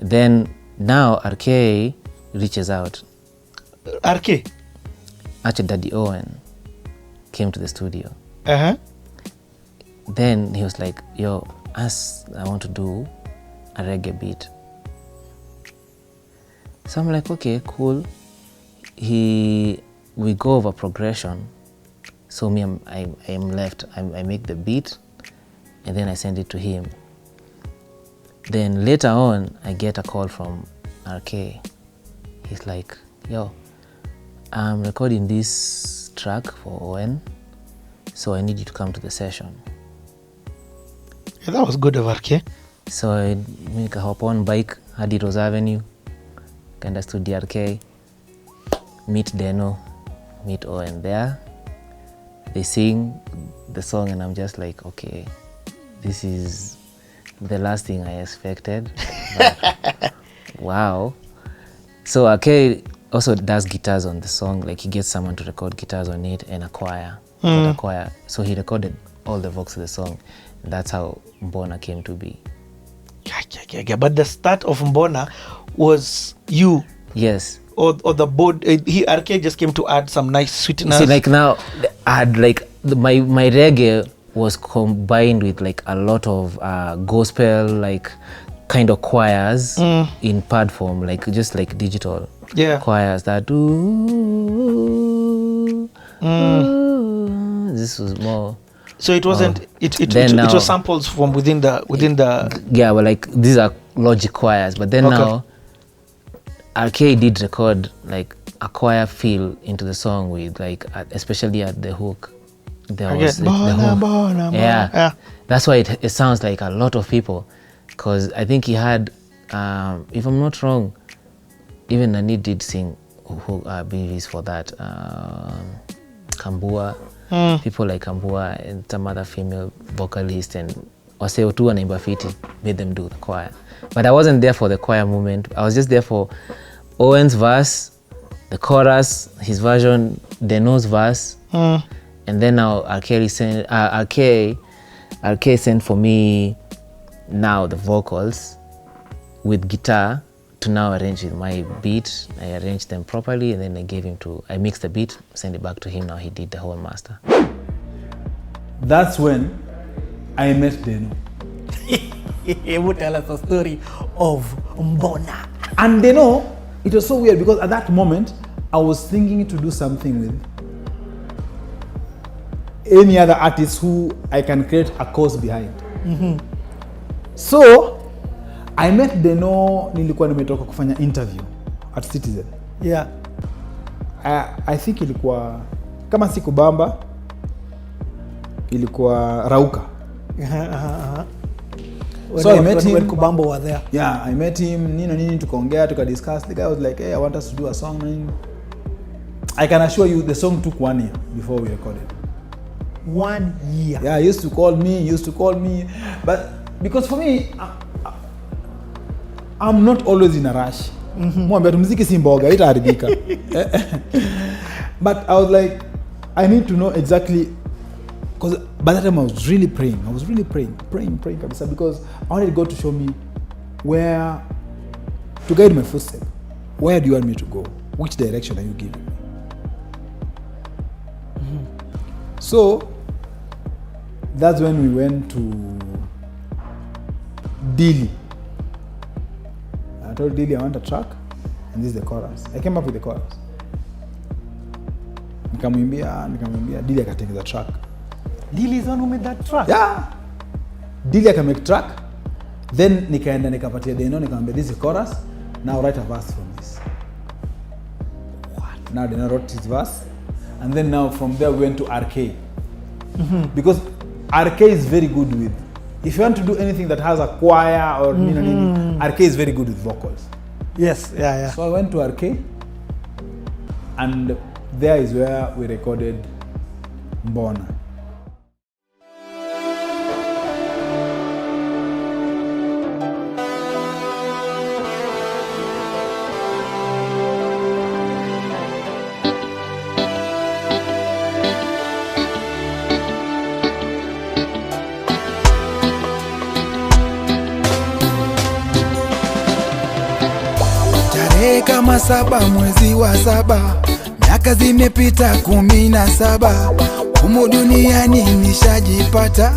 Then now RK reaches out. RK? Actually, Daddy Owen came to the studio. Uh-huh. Then he was like, yo, I want to do a reggae beat. So I'm like, okay, cool. We go over progression. So I am left. I make the beat, and then I send it to him. Then later on, I get a call from RK. He's like, yo, I'm recording this track for Owen, so I need you to come to the session. Yeah, that was good of RK. So I make a hop on bike, hadi Rose Avenue, kinda studio RK, meet Deno, meet Owen there. They sing the song and I'm just like, okay, this is the last thing I expected. But, wow. So RK also does guitars on the song, like he gets someone to record guitars on it and a choir. A choir. So he recorded all the vocals of the song. And that's how Bona came to be. Yeah. But the start of Mbona was you. Yes. Or the board. RK just came to add some nice sweetness. See, like now, I had like my reggae was combined with like a lot of gospel, like kind of choirs in pad form, like just like digital choirs that do. This was more. So it wasn't. It was samples from within the. Yeah, well, like these are Logic choirs, but then now, RK did record like a choir feel into the song with like, especially at the hook. There was the hook. Yeah, that's why it sounds like a lot of people, because I think he had, if I'm not wrong, even Nani did sing BVs for that. Kambua, people like Kambua and some other female vocalists and Waseo and Imbafiti made them do the choir. But I wasn't there for the choir moment. I was just there for Owen's verse, the chorus, his version, Deno's verse, and then now RK sent for me now the vocals with guitar to now arrange with my beat. I arranged them properly and then I mixed the beat, sent it back to him. Now he did the whole master. That's when I met Deno. He would tell us a story of Mbona. And Deno, it was so weird because at that moment, I was thinking to do something with any other artist who I can create a cause behind. So, I met Deno, nilikuwa nimetoka kufanya interview at Citizen. Yeah. I think ilikuwa, kama si Kubamba, ilikuwa Rauka. So I met him. When Kubamba were there. Yeah, I met him, nini tukaongea, discuss. The guy was like, hey, I want us to do a song. I can assure you the song took 1 year before we recorded. 1 year? Yeah, he used to call me. But because for me, I'm not always in a rush. Mwambia muziki si mboga, itaharibika. But I was like, I need to know exactly, because by that time I was really praying. Praying kabisa, because I wanted God to show me where to guide my footsteps. Where do you want me to go? Which direction are you giving me? So that's when we went to Dillie. I told Dillie I want a track and this is the chorus. I came up with the chorus. Nikamwimbia, Dillie akatengeza track. Dillie is the one who made that track? Yeah. Dillie akamake track. Then nikaenda nikapatia Deno, nikamwambia this is the chorus. Now write a verse from this. What? Now Deno wrote his verse. And then now from there we went to RK. Because RK is very good with, if you want to do anything that has a choir or RK is very good with vocals. Yes, yeah. So I went to RK, and there is where we recorded Bona. kama 7 mwezi wa 7, miaka zimepita 17, humu duniani nishajipata.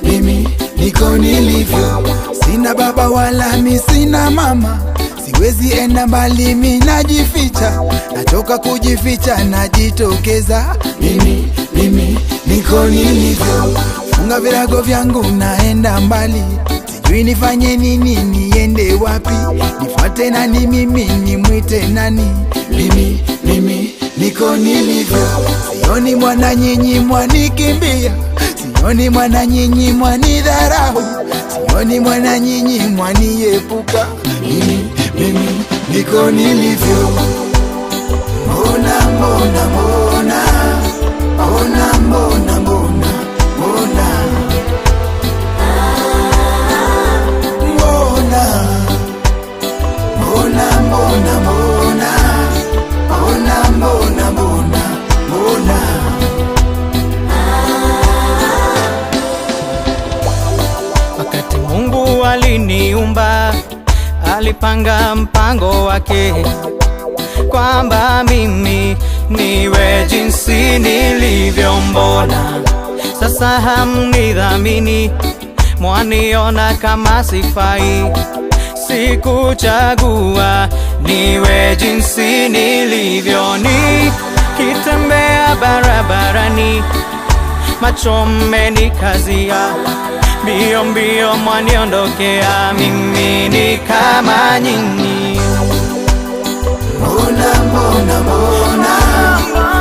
Mimi niko nilivyo, sina baba wala mi sina mama, siwezi enda mbali mi najificha, nachoka kujificha najitokeza. Mimi niko nilivyo, funga virago vyangu naenda mbali, sijui nifanye nini, niende wapi, nifuate nani, mimi nimwite nani? Mimi niko nilivyo, sioni mwana nyinyi mwanikimbia, sioni mwana nyinyi mwanidharau, sioni mwana nyinyi mwaniepuka. Mimi niko nilivyo. Mbona mbona mbona mbona mbona mbona mbona mbona mbona mbona mbona mbona mbona. Wakati Mungu aliniumba, alipanga mpango wake kwamba mimi niwe jinsi nilivyo. Mbona sasa hamnidhamini, mwaniona kama sifai? Sikuchagua niwe jinsi nilivyo, nikitembea barabarani macho mmenikazia, mbio mbio mwaniondokea, mimi ni kama nyinyi. Mbona mbona mbona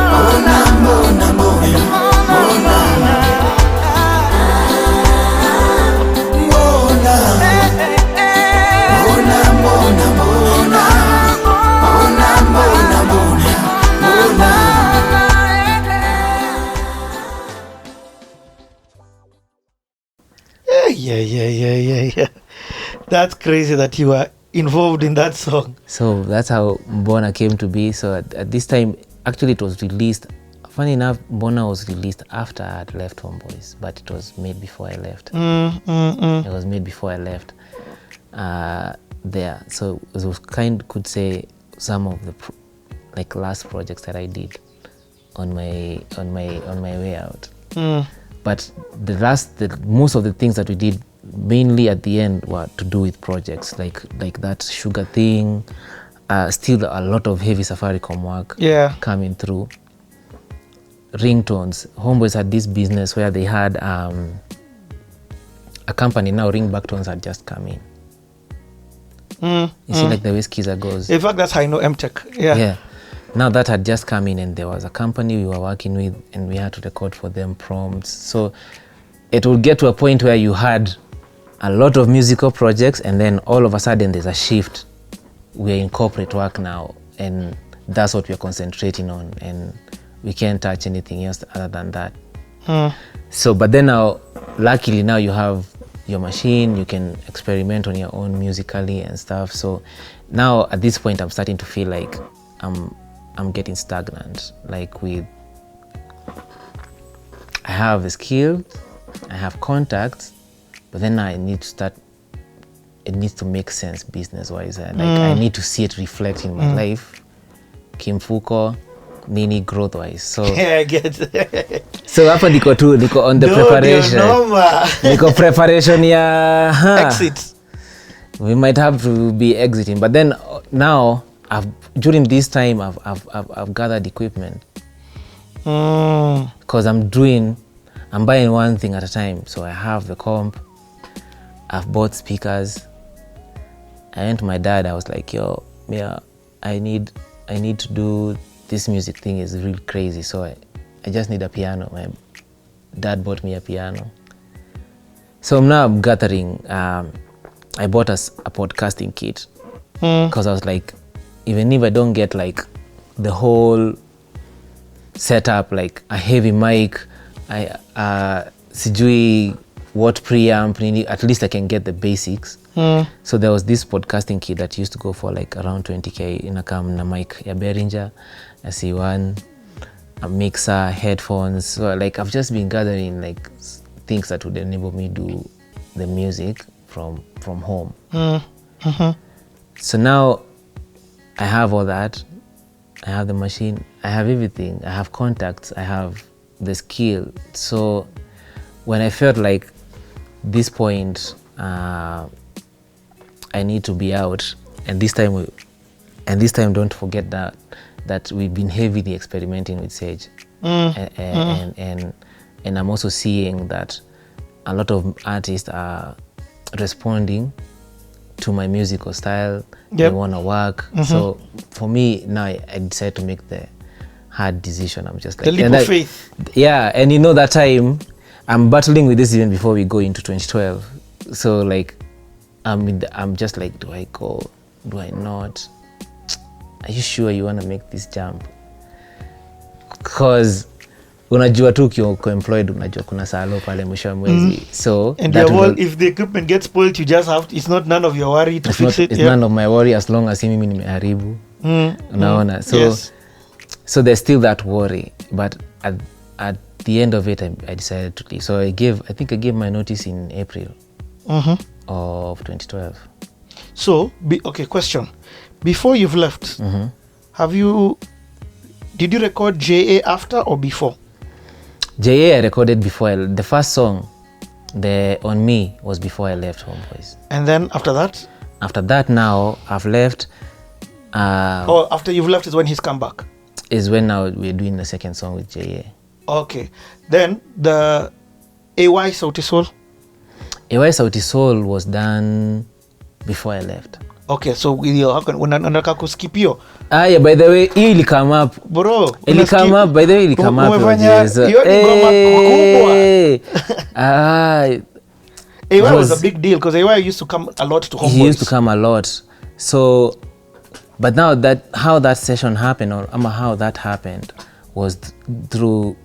mbona mbona mbona mbona Yeah. That's crazy that you were involved in that song. So that's how Bona came to be. So at this time, actually it was released. Funny enough, Bona was released after I had left Homeboys, but it was made before I left. It was made before I left there. So it was could say some of the last projects that I did on my way out. But most of the things that we did mainly at the end were to do with projects like that sugar thing. Still a lot of heavy Safaricom work coming through. Ringtones. Homeboys had this business where they had a company. Now Ringback Tones had just come in. You see, like the way Skiza goes. In fact, that's how I know MTech. Yeah. Now that had just come in, and there was a company we were working with, and we had to record for them prompts. So it would get to a point where you had a lot of musical projects, and then all of a sudden there's a shift. We're in corporate work now, and that's what we're concentrating on, and we can't touch anything else other than that. So, but then now, luckily now you have your machine, you can experiment on your own musically and stuff. So now at this point I'm starting to feel like I'm getting stagnant. I have the skill, I have contacts, but then I need to start, it needs to make sense business-wise. I need to see it reflect in my life, kimfuko, nini growth-wise. So Yeah, I get it. so hapa niko on the preparation. Niko preparation ya Exit. We might have to be exiting, but then now during this time I've gathered equipment, because I'm buying one thing at a time. So I have the comp, I've bought speakers. I went to my dad, I was like, yo, I need to do this music thing, is really crazy, so I just need a piano. My dad bought me a piano. So now I'm gathering, I bought us a podcasting kit, because I was like, even if I don't get the whole setup, like a heavy mic, sijui what preamp, at least I can get the basics. So there was this podcasting kit that used to go for around 20k. Inakam na mic ya Behringer, a C1, a mixer, headphones. So I've just been gathering things that would enable me do the music from home. So now I have all that. I have the machine. I have everything. I have contacts. I have the skill. So when I felt like this point, I need to be out, and this time don't forget that we've been heavily experimenting with Sage, and I'm also seeing that a lot of artists are responding to my musical style. They want to work. So for me now, I decided to make the hard decision. I'm just like the leap of faith. Yeah, and you know that time I'm battling with this even before we go into 2012. So like I'm just like, do I go? Do I not? Are you sure you want to make this jump? Because unajua tu uko employed, unajua kuna salo pale mwisho wa mwezi. So and if the equipment gets spoiled, you just have to, it's not none of your worry to fix it. It's none of my worry as long as mimi nimeharibu. Unaona? So yes. So there's still that worry, but at the end of it, I decided to leave. So I think I gave my notice in April of 2012. So okay, question: before you've left, did you record JA after or before? JA I recorded before. The first song, the On Me, was before I left Homeboys. And then after that? After that, now I've left. After you've left is when he's come back? Is when now we're doing the second song with JA. Okay. Then the AY Sauti Sol? AY Sauti Sol was done before I left. Okay, so unataka kuskip hiyo? Yeah, by the way, hii ili come up. Bro, ili come up, by the way, ili come up. Umefanya hiyo ni ngoma kubwa. AY was a big deal because AY used to come a lot to Homeboys. He used to come a lot. So, but now how that session happened, or how that happened, was through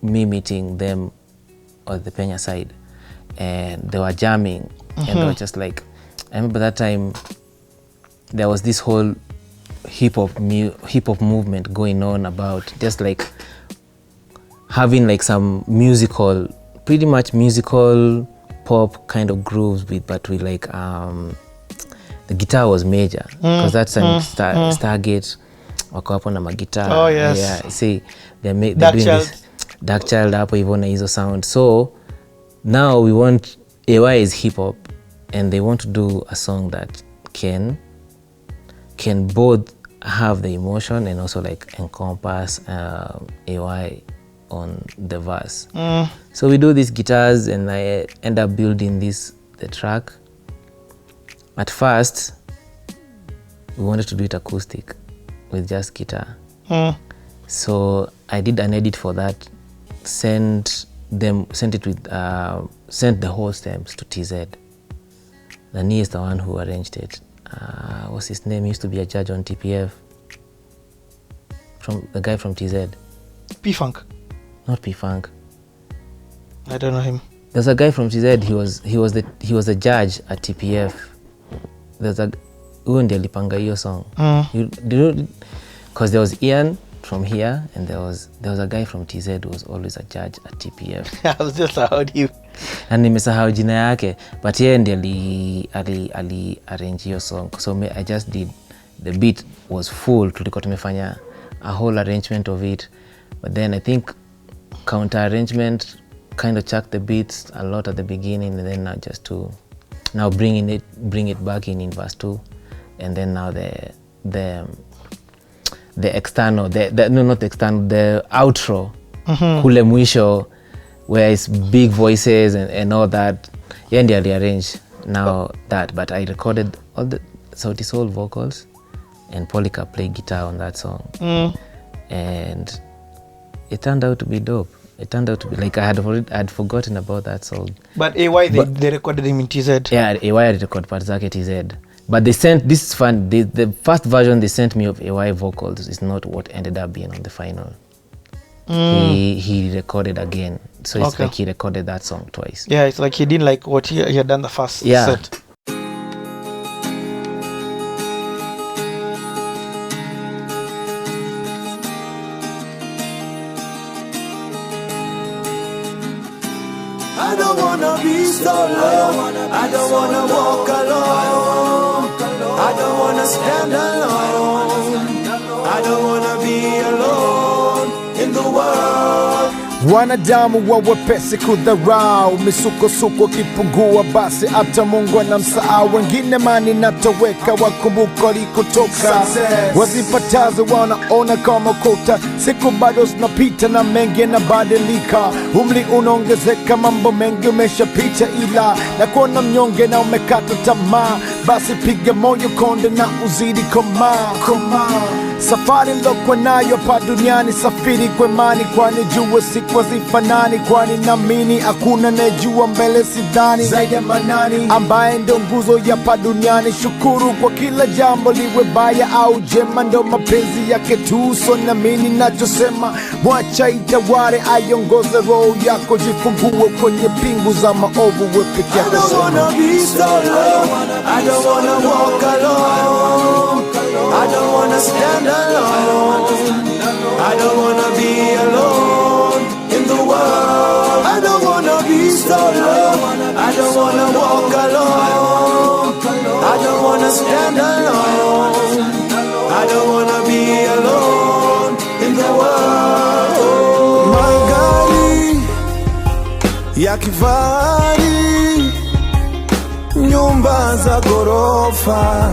me meeting them on the Penya side, and they were jamming, and they were just like, I remember that time there was this whole hip hop movement going on about just like having like some pretty much musical pop kind of grooves but with like the guitar was major because that time Stargate wako hapo na magitar. Oh yes. Yeah, see they're doing this Dark Child hapo hivyo na hizo sound. So now we want AY is hip hop and they want to do a song that can both have the emotion and also like encompass AY on the verse. So we do these guitars and I end up building the track. At first, we wanted to do it acoustic with just guitar. So I did an edit for that, sent the whole stems to TZ. Nani is the one who arranged it. What's his name? He used to be a judge on TPF. The guy from TZ. P-Funk. Not P-Funk. I don't know him. There's a guy from TZ. He was the judge at TPF. There's a huyo ndiye alipanga hiyo song. Because there was Ian from here and there was a guy from TZ who was always a judge at TPF. I was just heard you. And nimesahau jina yake, but yeye ndiye ali arrange hiyo song. So I just did, the beat was full, tulikuwa tumefanya a whole arrangement of it, but then I think counter arrangement kind of chucked the beats a lot at the beginning, and then now just to bring it back in verse 2, and then now the external, not the external, the outro, kule mwisho, where it's big voices and all that. Yeah, and they arranged now that, but I recorded all the Sauti Sol vocals, and Polika played guitar on that song, and it turned out to be dope. It turned out to be like I'd forgotten about that song. But AY, they recorded him in TZ. Yeah, AY had recorded part zake TZ. But they sent, this is fun, the first version they sent me of AY vocals is not what ended up being on the final. He recorded again. So it's like he recorded that song twice. Yeah, it's like he didn't like what he had done the first set. I don't wanna be solo. I don't wanna walk alone. I don't wanna stand alone. Wanadamu wa wepesi kudharau, misukosuko kipungua basi hata Mungu anamsahau. Wengine mani natoweka, wakumbuka likotoka. Wazipatazo wanaona kama kota, siku bado zinapita na mengi yanabadilika. Umri unaongezeka, mambo mengi umeshapita, ila na kuona mnyonge na umekata tamaa, basi piga moyo konde na uzidi komaa. Safari nilokwa nayo pa duniani, safiri kwa imani, kwani jua siku hazifanani. Kwani naamini hakuna nejua mbele sidhani zaidi ya Manani, ambaye ndo nguzo ya pa duniani. Shukuru kwa kila jambo, liwe baya au jema, ndo mapenzi yake tu. So naamini nachosema, mwacha itawale, aiongoze roho yako. Jifungue kwenye pingu za maovu, wewe peke yako. I don't wanna be solo, I don't wanna walk alone, I don't wanna stand alone, I don't wanna be alone in the world. I don't wanna be solo, I don't wanna walk alone, I don't wanna stand alone, I don't wanna be alone in the world. Magari ya kifahari, nyumba za ghorofa,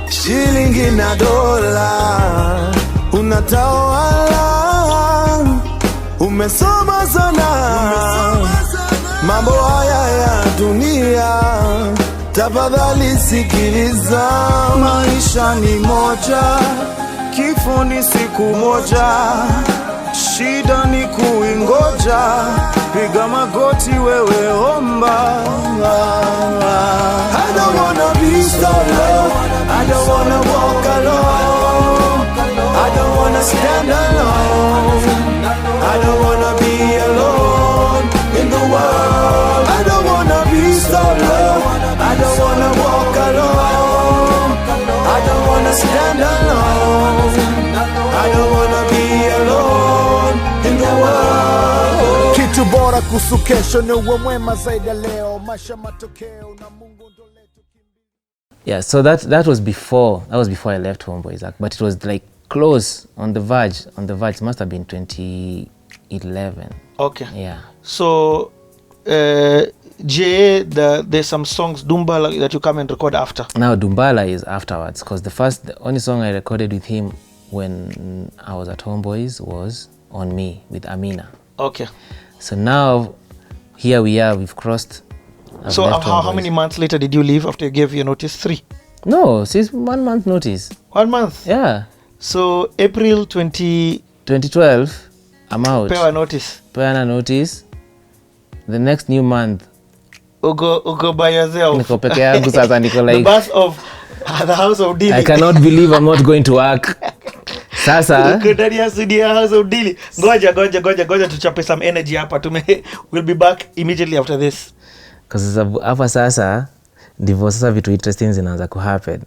shilingi na dola, unatawala, umesoma sana. Mambo haya ya dunia, tafadhali sikiliza. Maisha ni moja, kifo ni siku moja, shida ni kuingoja, piga magoti wewe omba. I don't wanna be solo, I don't wanna walk alone, I don't wanna stand alone, I don't wanna be alone in the world. I don't wanna be solo, I don't wanna walk alone, I don't wanna stand alone, I don't wanna be alone in the world. Kitu bora kuhusu kesho ni uwe mwema zaidi ya leo. Maisha matokeo na Mungu ndo letu. Yeah, so that was before I left Homeboys, but it was like close, on the verge. It must have been 2011. Okay. Yeah. So, there's some songs Dumbala that you come and record after. Now Dumbala is afterwards, because the only song I recorded with him when I was at Homeboys was On Me with Amina. Okay. So now here we are, we've crossed. So how many months later did you leave after you gave your notice? 3? No, since 1 month notice. 1 month? Yeah. So April 2012, I'm out. Pewa notice. Pewa notice. The next new month. Ugo by yourself. Niko peke yangu sasa, niko like. The bus of the house of Dillie. I cannot believe I'm not going to work. Sasa. Uko ndani ya studio house of Dillie. Ngoja tuchape some energy hapa. We'll be back immediately after this. Kwa sababu hapa sasa ndivyo sasa vitu interesting zinaanza kuhappen.